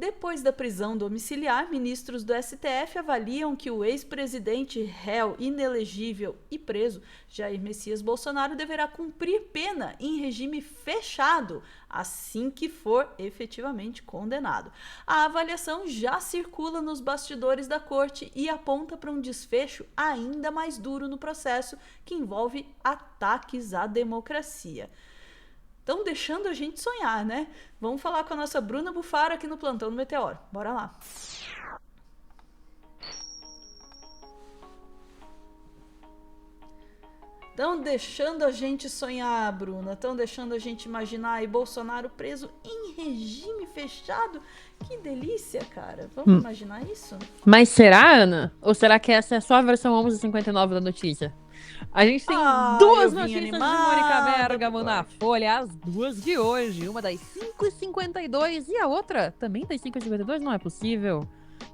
Depois da prisão domiciliar, ministros do STF avaliam que o ex-presidente réu inelegível e preso, Jair Messias Bolsonaro, deverá cumprir pena em regime fechado assim que for efetivamente condenado. A avaliação já circula nos bastidores da corte e aponta para um desfecho ainda mais duro no processo, que envolve ataques à democracia. Estão deixando a gente sonhar, né? Vamos falar com a nossa Bruna Bufaro aqui no Plantão do Meteoro. Bora lá. Estão deixando a gente sonhar, Bruna. Estão deixando a gente imaginar aí Bolsonaro preso em regime fechado. Que delícia, cara. Vamos imaginar isso? Mas será, Ana? Ou será que essa é só a versão 11:59 da notícia? A gente tem duas notícias de Mônica Bergamo na Folha, as duas de hoje. Uma das 5h52 e a outra também das 5h52? Não é possível.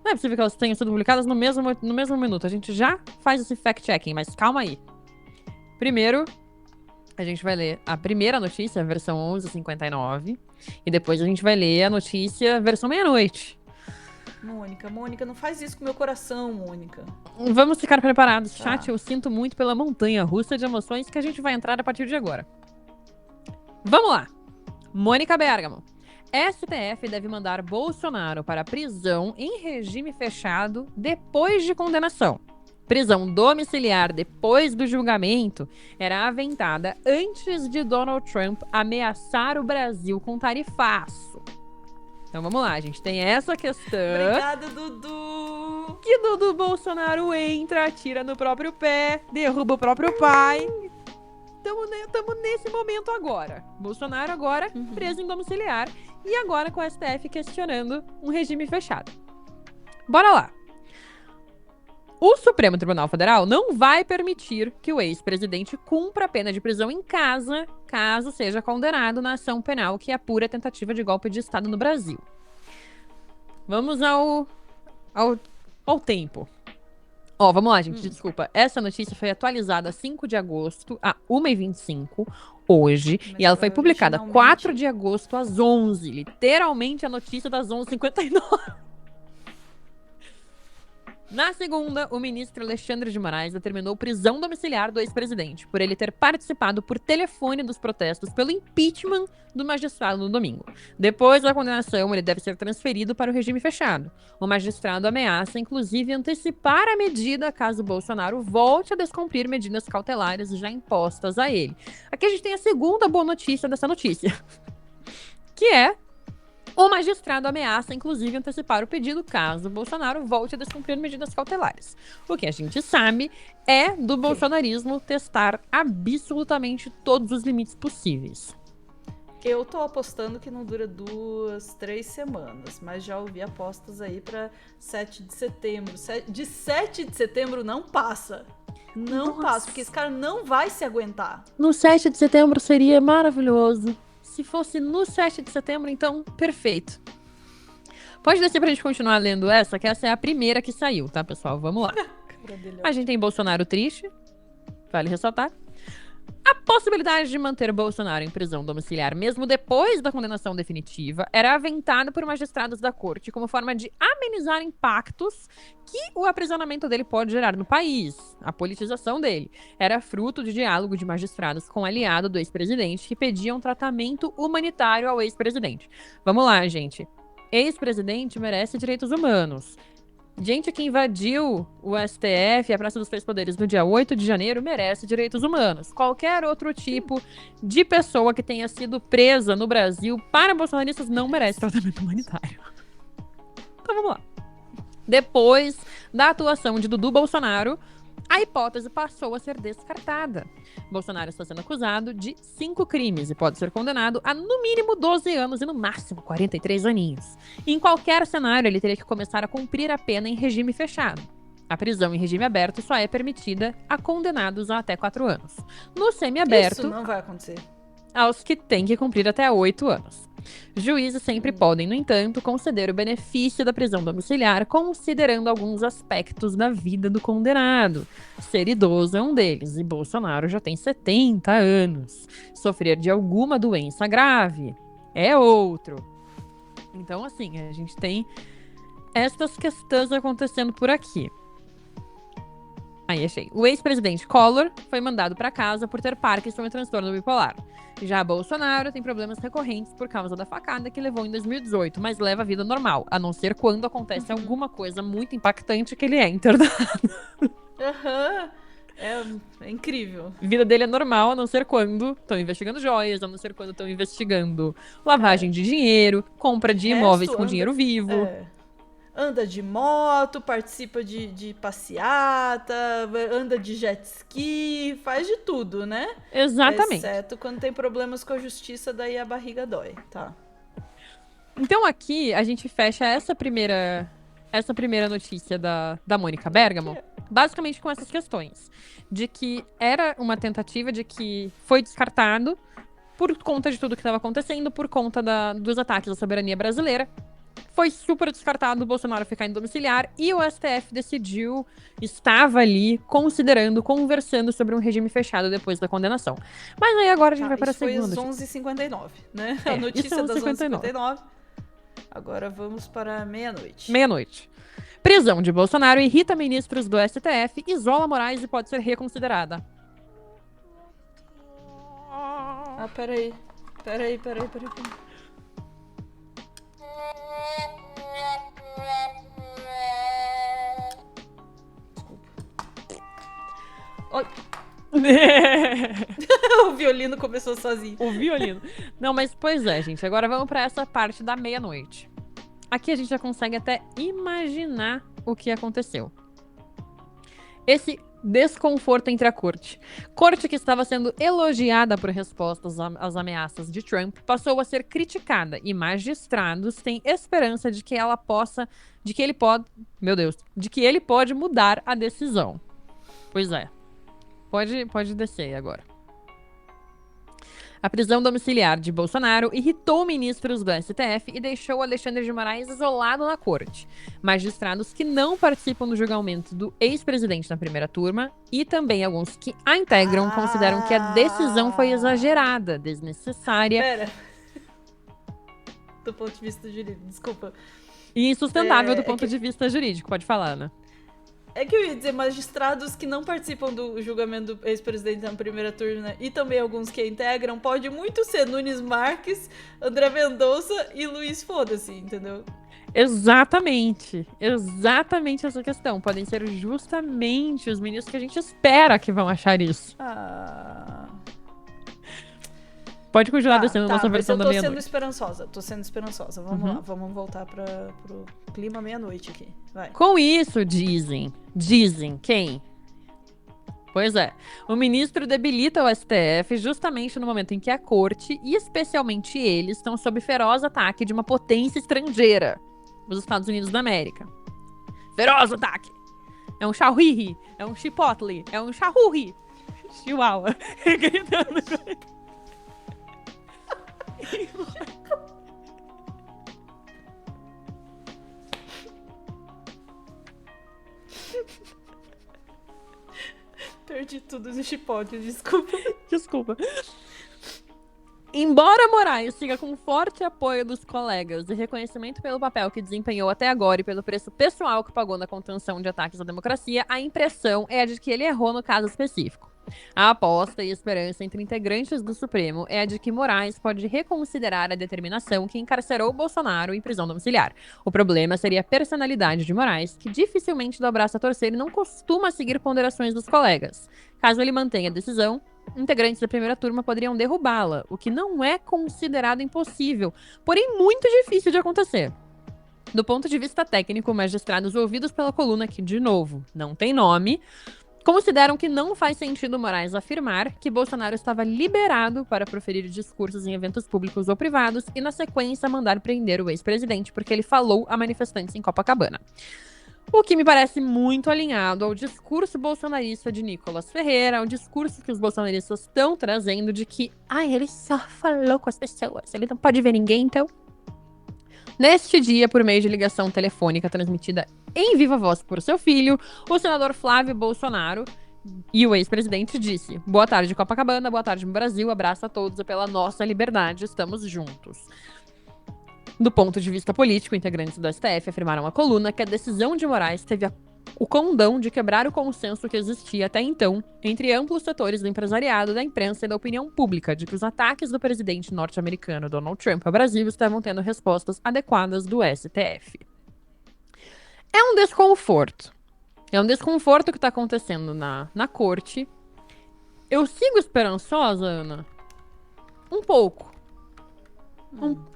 Não é possível que elas tenham sido publicadas no mesmo minuto. A gente já faz esse fact-checking, mas calma aí. Primeiro, a gente vai ler a primeira notícia, a versão 11:59. E depois a gente vai ler a notícia, versão meia-noite. Mônica, não faz isso com meu coração, Mônica. Vamos ficar preparados. Chat, eu sinto muito pela montanha russa de emoções que a gente vai entrar a partir de agora. Vamos lá. Mônica Bergamo. STF deve mandar Bolsonaro para prisão em regime fechado depois de condenação. Prisão domiciliar depois do julgamento era aventada antes de Donald Trump ameaçar o Brasil com tarifaço. Então vamos lá, a gente tem essa questão. Obrigada, Dudu! Que Dudu Bolsonaro entra, atira no próprio pé, derruba o próprio pai. Estamos nesse momento agora. Bolsonaro agora preso em domiciliar e agora com o STF questionando um regime fechado. Bora lá. O Supremo Tribunal Federal não vai permitir que o ex-presidente cumpra a pena de prisão em casa, caso seja condenado na ação penal que apura a tentativa de golpe de Estado no Brasil. Vamos ao tempo. Vamos lá, gente, desculpa. Essa notícia foi atualizada 5 de agosto, a 1h25, hoje, e ela foi publicada 4 de agosto, às 11h. Literalmente a notícia das 11h59. Na segunda, o ministro Alexandre de Moraes determinou prisão domiciliar do ex-presidente por ele ter participado por telefone dos protestos pelo impeachment do magistrado no domingo. Depois da condenação, ele deve ser transferido para o regime fechado. O magistrado ameaça, inclusive, antecipar a medida caso Bolsonaro volte a descumprir medidas cautelares já impostas a ele. Aqui a gente tem a segunda boa notícia dessa notícia, que é: o magistrado ameaça, inclusive, antecipar o pedido caso Bolsonaro volte a descumprir medidas cautelares. O que a gente sabe é do bolsonarismo testar absolutamente todos os limites possíveis. Eu tô apostando que não dura 2, 3 semanas, mas já ouvi apostas aí pra 7 de setembro. De 7 de setembro não passa. Não passa, porque esse cara não vai se aguentar. No 7 de setembro seria maravilhoso. Se fosse no 7 de setembro, então, perfeito. Pode descer pra gente continuar lendo essa, que essa é a primeira que saiu, tá, pessoal? Vamos lá. A gente tem Bolsonaro triste, vale ressaltar. A possibilidade de manter Bolsonaro em prisão domiciliar, mesmo depois da condenação definitiva, era aventada por magistrados da corte como forma de amenizar impactos que o aprisionamento dele pode gerar no país. A politização dele era fruto de diálogo de magistrados com aliado do ex-presidente que pediam tratamento humanitário ao ex-presidente. Vamos lá, gente. Ex-presidente merece direitos humanos. Gente que invadiu o STF e a Praça dos Três Poderes no dia 8 de janeiro merece direitos humanos. Qualquer outro tipo de pessoa que tenha sido presa no Brasil para bolsonaristas não merece tratamento humanitário. Então vamos lá. Depois da atuação de Dudu Bolsonaro, a hipótese passou a ser descartada. Bolsonaro está sendo acusado de 5 crimes e pode ser condenado a no mínimo 12 anos e no máximo 43 aninhos. Em qualquer cenário, ele teria que começar a cumprir a pena em regime fechado. A prisão em regime aberto só é permitida a condenados a até 4 anos. No semiaberto, isso não vai acontecer. Aos que têm que cumprir até 8 anos. Juízes sempre podem, no entanto, conceder o benefício da prisão domiciliar, considerando alguns aspectos da vida do condenado. Ser idoso é um deles, e Bolsonaro já tem 70 anos. Sofrer de alguma doença grave é outro. Então, assim, a gente tem estas questões acontecendo por aqui. Aí, achei. O ex-presidente Collor foi mandado para casa por ter Parkinson e transtorno bipolar. Já Bolsonaro tem problemas recorrentes por causa da facada que levou em 2018, mas leva a vida normal, a não ser quando acontece alguma coisa muito impactante que ele é internado. Aham. É incrível. A vida dele é normal, a não ser quando estão investigando joias, a não ser quando estão investigando lavagem de dinheiro, compra de imóveis com dinheiro vivo. Anda de moto, participa de passeata, anda de jet ski, faz de tudo, né? Exatamente. Exceto quando tem problemas com a justiça, daí a barriga dói, tá? Então aqui a gente fecha essa primeira notícia da Mônica Bergamo, basicamente com essas questões. De que era uma tentativa, de que foi descartado por conta de tudo que estava acontecendo, por conta dos ataques à soberania brasileira. Foi super descartado o Bolsonaro ficar em domiciliar e o STF decidiu, estava ali considerando, conversando sobre um regime fechado depois da condenação. Mas aí agora a gente vai para a segunda. Foi às 11h59, né? A notícia das 11h59. Agora vamos para meia-noite. Meia-noite. Prisão de Bolsonaro irrita ministros do STF, isola Moraes e pode ser reconsiderada. Ah, peraí. O violino começou sozinho. O violino. Não, mas pois é, gente. Agora vamos pra essa parte da meia-noite. Aqui a gente já consegue até imaginar o que aconteceu. Esse desconforto entre a corte. Corte que estava sendo elogiada por respostas às ameaças de Trump, passou a ser criticada e magistrados têm esperança de que ele pode mudar a decisão. Pois é. Pode descer agora. A prisão domiciliar de Bolsonaro irritou ministros do STF e deixou Alexandre de Moraes isolado na corte. Magistrados que não participam do julgamento do ex-presidente na primeira turma e também alguns que a integram consideram que a decisão foi exagerada, desnecessária. Pera. Do ponto de vista jurídico, desculpa. E insustentável do ponto de vista jurídico, pode falar, Ana. É que eu ia dizer, magistrados que não participam do julgamento do ex-presidente na primeira turma e também alguns que a integram, pode muito ser Nunes Marques, André Mendonça e Luiz Foda-se, entendeu? Exatamente essa questão. Podem ser justamente os ministros que a gente espera que vão achar isso. Pode continuar descendo a nossa versão da meia-noite. Tô sendo esperançosa. Vamos lá, vamos voltar pro clima meia-noite aqui. Vai. Com isso, dizem quem? Pois é, o ministro debilita o STF justamente no momento em que a corte, e especialmente eles, estão sob feroz ataque de uma potência estrangeira, os Estados Unidos da América. Feroz ataque! É um chauhi, é um chipotle, é um chahurri. Chihuahua. Gritando com ele. Perdi tudo no chipotle, desculpa. Embora Moraes siga com forte apoio dos colegas e reconhecimento pelo papel que desempenhou até agora e pelo preço pessoal que pagou na contenção de ataques à democracia, a impressão é a de que ele errou no caso específico. A aposta e esperança entre integrantes do Supremo é a de que Moraes pode reconsiderar a determinação que encarcerou Bolsonaro em prisão domiciliar. O problema seria a personalidade de Moraes, que dificilmente dá o braço a torcer e não costuma seguir ponderações dos colegas. Caso ele mantenha a decisão, integrantes da primeira turma poderiam derrubá-la, o que não é considerado impossível, porém muito difícil de acontecer. Do ponto de vista técnico, magistrados ouvidos pela coluna, que, de novo, não tem nome, consideram que não faz sentido Moraes afirmar que Bolsonaro estava liberado para proferir discursos em eventos públicos ou privados e, na sequência, mandar prender o ex-presidente porque ele falou a manifestantes em Copacabana. O que me parece muito alinhado ao discurso bolsonarista de Nicolas Ferreira, ao discurso que os bolsonaristas estão trazendo de que, ele só falou com as pessoas, ele não pode ver ninguém, então. Neste dia, por meio de ligação telefônica transmitida em viva voz por seu filho, o senador Flávio Bolsonaro e o ex-presidente disse: "Boa tarde, Copacabana, boa tarde, Brasil, abraço a todos e pela nossa liberdade, estamos juntos." Do ponto de vista político, integrantes do STF afirmaram à coluna que a decisão de Moraes teve o condão de quebrar o consenso que existia até então entre amplos setores do empresariado, da imprensa e da opinião pública de que os ataques do presidente norte-americano Donald Trump ao Brasil estavam tendo respostas adequadas do STF. É um desconforto. É um desconforto que está acontecendo na corte. Eu sigo esperançosa, Ana? Um pouco.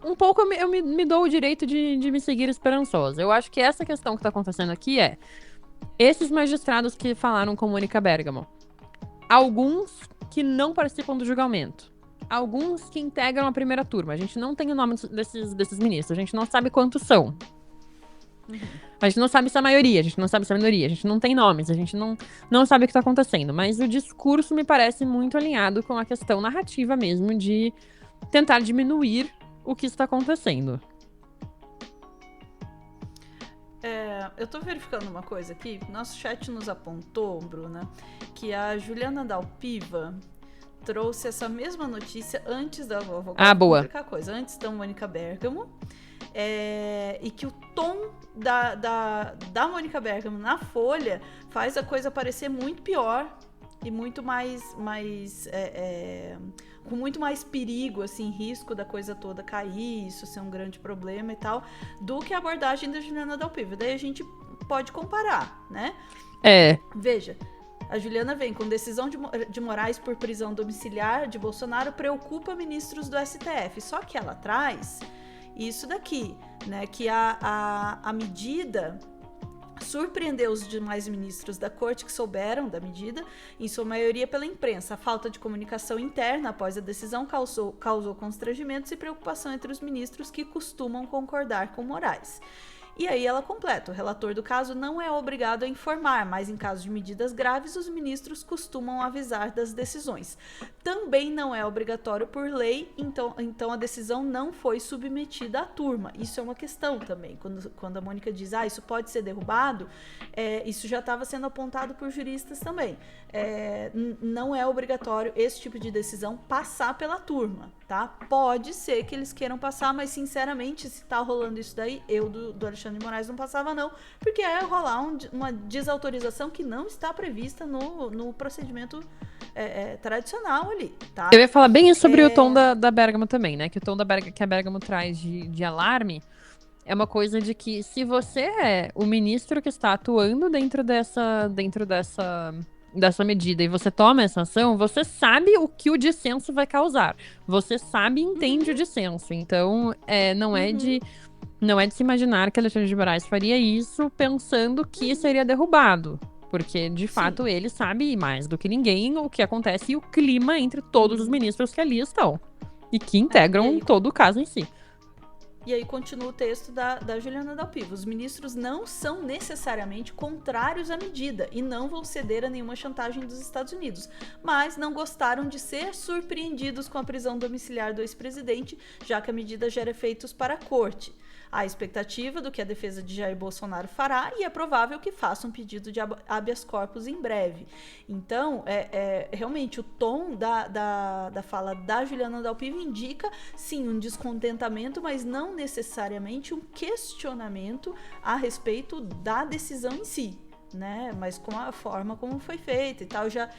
Um pouco eu me dou o direito de me seguir esperançosa. Eu acho que essa questão que está acontecendo aqui é esses magistrados que falaram com Mônica Bergamo. Alguns que não participam do julgamento. Alguns que integram a primeira turma. A gente não tem o nome desses ministros. A gente não sabe quantos são. A gente não sabe se é a maioria, a gente não sabe se é a minoria, a gente não tem nomes, a gente não sabe o que está acontecendo. Mas o discurso me parece muito alinhado com a questão narrativa mesmo de tentar diminuir o que está acontecendo. Eu tô verificando uma coisa aqui. Nosso chat nos apontou, Bruna, que a Juliana Dalpiva trouxe essa mesma notícia antes da... boa. Coisa, antes da Mônica Bergamo. E que o tom da Mônica Bergamo na Folha faz a coisa parecer muito pior e muito mais com muito mais perigo, assim, risco da coisa toda cair, isso ser um grande problema e tal, do que a abordagem da Juliana Dalpiva. Daí a gente pode comparar, né? Veja, a Juliana vem com decisão de Moraes por prisão domiciliar de Bolsonaro preocupa ministros do STF. Só que ela traz isso daqui, né? Que a medida surpreendeu os demais ministros da corte que souberam da medida, em sua maioria pela imprensa. A falta de comunicação interna após a decisão causou constrangimentos e preocupação entre os ministros que costumam concordar com Moraes. E aí ela completa, o relator do caso não é obrigado a informar, mas em caso de medidas graves, os ministros costumam avisar das decisões. Também não é obrigatório por lei, então a decisão não foi submetida à turma. Isso é uma questão também. Quando a Mônica diz, isso pode ser derrubado, isso já estava sendo apontado por juristas também. Não é obrigatório esse tipo de decisão passar pela turma, tá? Pode ser que eles queiram passar, mas sinceramente, se tá rolando isso daí, eu do Alexandre de Moraes não passava não, porque é rolar uma desautorização que não está prevista no procedimento tradicional ali, tá? Eu ia falar bem sobre o tom da Bergamo também, né? Que o tom que a Bergamo traz de alarme é uma coisa de que se você é o ministro que está atuando dentro dessa medida e você toma essa ação, você sabe o que o dissenso vai causar. Você sabe e entende o dissenso. Então, não é de se imaginar que Alexandre de Moraes faria isso pensando que seria derrubado. Porque, de fato, ele sabe mais do que ninguém o que acontece e o clima entre todos os ministros que ali estão. E que integram todo o caso em si. E aí continua o texto da Juliana Dalpiva. Os ministros não são necessariamente contrários à medida e não vão ceder a nenhuma chantagem dos Estados Unidos, mas não gostaram de ser surpreendidos com a prisão domiciliar do ex-presidente, já que a medida gera efeitos para a corte. Há expectativa do que a defesa de Jair Bolsonaro fará e é provável que faça um pedido de habeas corpus em breve. Então, realmente, o tom da fala da Juliana Dalpiva indica, sim, um descontentamento, mas não necessariamente um questionamento a respeito da decisão em si, né? Mas com a forma como foi feita e tal, já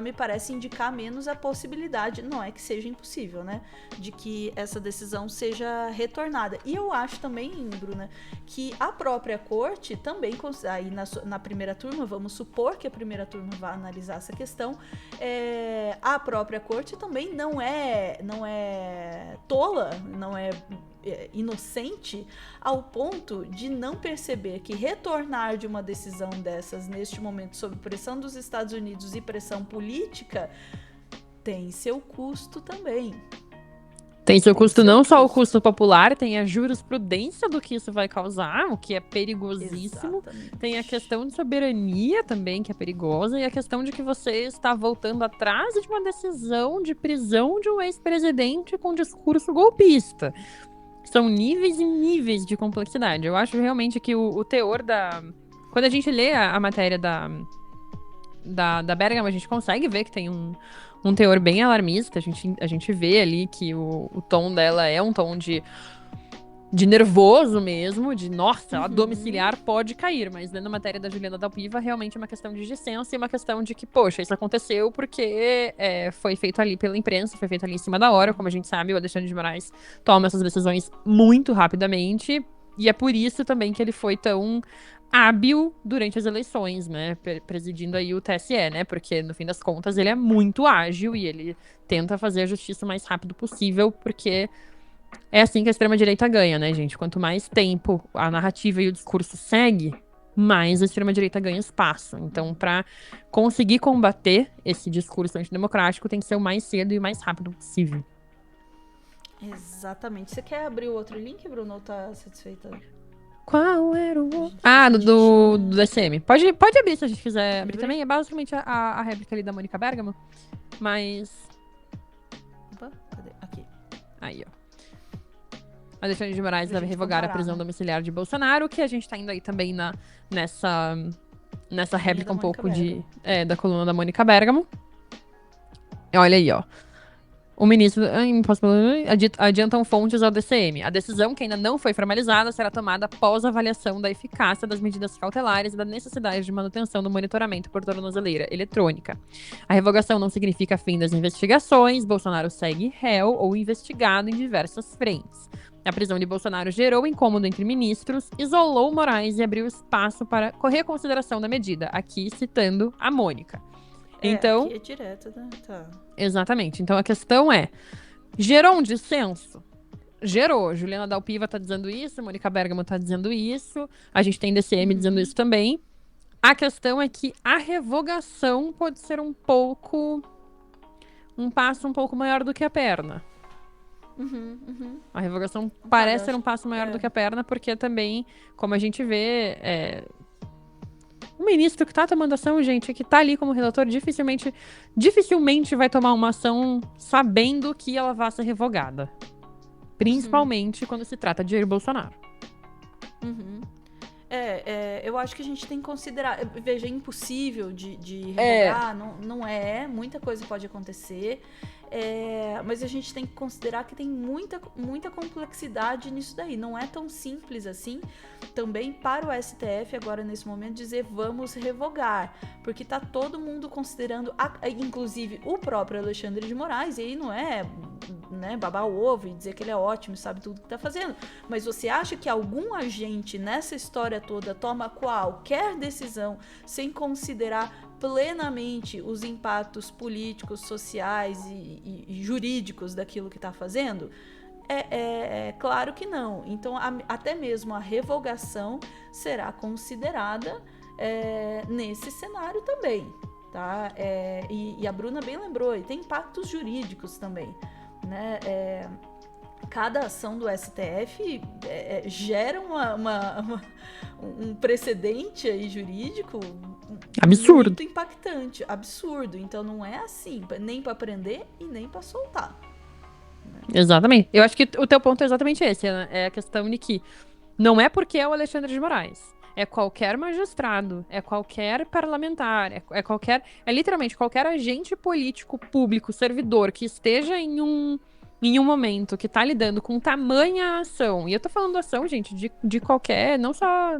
me parece indicar menos a possibilidade, não é que seja impossível, né? De que essa decisão seja retornada. E eu acho também, Bruna, que a própria corte também, aí na primeira turma, vamos supor que a primeira turma vá analisar essa questão, a própria corte também não é tola, não é inocente ao ponto de não perceber que retornar de uma decisão dessas neste momento sob pressão dos Estados Unidos e pressão política tem seu custo também. Tem seu custo, não só o custo popular, tem a jurisprudência do que isso vai causar, o que é perigosíssimo. Exatamente. Tem a questão de soberania também, que é perigosa, e a questão de que você está voltando atrás de uma decisão de prisão de um ex-presidente com discurso golpista. São níveis e níveis de complexidade. Eu acho realmente que o teor da... Quando a gente lê a matéria da Bergamo, a gente consegue ver que tem um teor bem alarmista. A gente vê ali que o tom dela é um tom de de nervoso mesmo, de nossa, a domiciliar pode cair, mas lendo a matéria da Juliana Dalpiva, realmente é uma questão de dissenso e uma questão de que, poxa, isso aconteceu porque foi feito ali pela imprensa, foi feito ali em cima da hora, como a gente sabe, o Alexandre de Moraes toma essas decisões muito rapidamente, e é por isso também que ele foi tão hábil durante as eleições, né, presidindo aí o TSE, né, porque no fim das contas ele é muito ágil e ele tenta fazer a justiça o mais rápido possível, porque é assim que a extrema-direita ganha, né, gente? Quanto mais tempo a narrativa e o discurso segue, mais a extrema-direita ganha espaço. Então, para conseguir combater esse discurso antidemocrático, tem que ser o mais cedo e o mais rápido possível. Exatamente. Você quer abrir o outro link, Bruno, ou tá satisfeita? Qual era o outro? Ah, do DCM. Pode abrir se a gente quiser abrir também. É basicamente a réplica ali da Mônica Bergamo. Mas... Opa, cadê? Aqui. Aí, ó. Alexandre de Moraes deve revogar a prisão domiciliar de Bolsonaro, que a gente tá indo aí também nessa réplica um pouco da coluna da Mônica Bergamo. Olha aí, ó. O ministro adiantam fontes ao DCM. A decisão, que ainda não foi formalizada, será tomada após a avaliação da eficácia das medidas cautelares e da necessidade de manutenção do monitoramento por tornozeleira eletrônica. A revogação não significa fim das investigações. Bolsonaro segue réu ou investigado em diversas frentes. A prisão de Bolsonaro gerou incômodo entre ministros, isolou Moraes e abriu espaço para reconsideração da medida. Aqui citando a Mônica. Então, aqui é direto, né? Tá. Exatamente. Então a questão é, gerou um dissenso? Gerou. Juliana Dalpiva tá dizendo isso, Mônica Bergamo tá dizendo isso, a gente tem DCM dizendo isso também. A questão é que a revogação pode ser um passo um pouco maior do que a perna. A revogação parece ser um passo maior do que a perna, porque também, como a gente vê, o ministro que tá tomando ação, gente, que tá ali como relator, dificilmente vai tomar uma ação sabendo que ela vai ser revogada. Principalmente quando se trata de Jair Bolsonaro. Eu acho que a gente tem que considerar. Veja, é impossível de revogar, não é. Muita coisa pode acontecer. Mas a gente tem que considerar que tem muita complexidade nisso daí. Não é tão simples assim também para o STF agora nesse momento dizer vamos revogar, porque tá todo mundo considerando, inclusive o próprio Alexandre de Moraes, e aí não é, né, babar o ovo e dizer que ele é ótimo, sabe tudo que tá fazendo, mas você acha que algum agente nessa história toda toma qualquer decisão sem considerar plenamente os impactos políticos, sociais e jurídicos daquilo que está fazendo? Claro que não. Então, até mesmo a revogação será considerada nesse cenário também, tá? E a Bruna bem lembrou, e tem impactos jurídicos também, né? Cada ação do STF gera um precedente aí jurídico absurdo, muito impactante, absurdo. Então não é assim, nem para prender e nem para soltar. Exatamente. Eu acho que o teu ponto é exatamente esse, né? É a questão de que não é porque é o Alexandre de Moraes. É qualquer magistrado, é qualquer parlamentar, é literalmente qualquer agente político, público, servidor que esteja em um momento que tá lidando com tamanha ação, e eu tô falando ação, gente, de qualquer, não só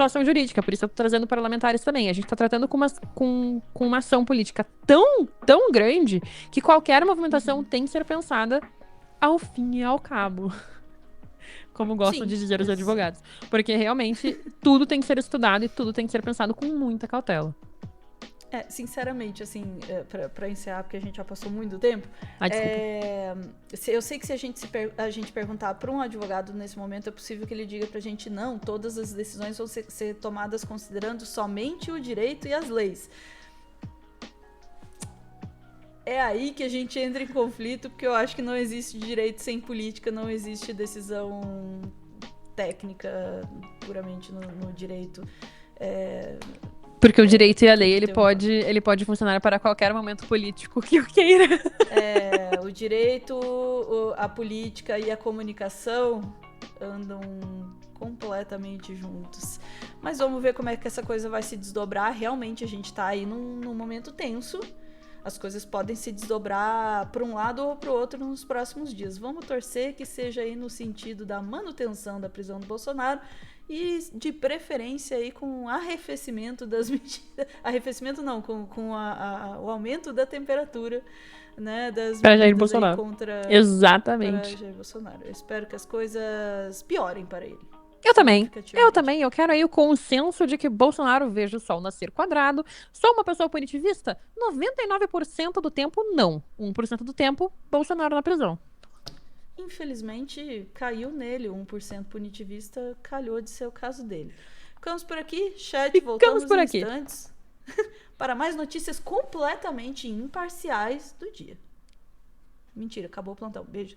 ação jurídica, por isso eu tô trazendo parlamentares também. A gente tá tratando com uma ação política tão grande que qualquer movimentação tem que ser pensada ao fim e ao cabo. Como gostam de dizer os advogados. Porque realmente tudo tem que ser estudado e tudo tem que ser pensado com muita cautela. Sinceramente, assim, pra encerrar, porque a gente já passou muito tempo, eu sei que se a gente perguntar para um advogado nesse momento, é possível que ele diga pra gente, não, todas as decisões vão ser tomadas considerando somente o direito e as leis. É aí que a gente entra em conflito, porque eu acho que não existe direito sem política, não existe decisão técnica puramente no direito. Porque o direito e a lei, ele pode funcionar para qualquer momento político que eu queira. O direito, a política e a comunicação andam completamente juntos. Mas vamos ver como é que essa coisa vai se desdobrar. Realmente a gente tá aí num momento tenso, as coisas podem se desdobrar para um lado ou para o outro nos próximos dias. Vamos torcer que seja aí no sentido da manutenção da prisão do Bolsonaro e de preferência aí com arrefecimento das medidas. Arrefecimento não, com o aumento da temperatura, né, das Para Jair medidas Bolsonaro. contra Exatamente. para Jair Bolsonaro. Eu espero que as coisas piorem para ele. Eu também. Eu quero aí o consenso de que Bolsonaro veja o sol nascer quadrado. Sou uma pessoa punitivista? 99% do tempo, não. 1% do tempo, Bolsonaro na prisão. Infelizmente, caiu nele. 1% punitivista calhou de ser o caso dele. Ficamos por aqui. Chat, voltamos por em aqui. instantes para mais notícias completamente imparciais do dia. Mentira, acabou o plantão. Beijo.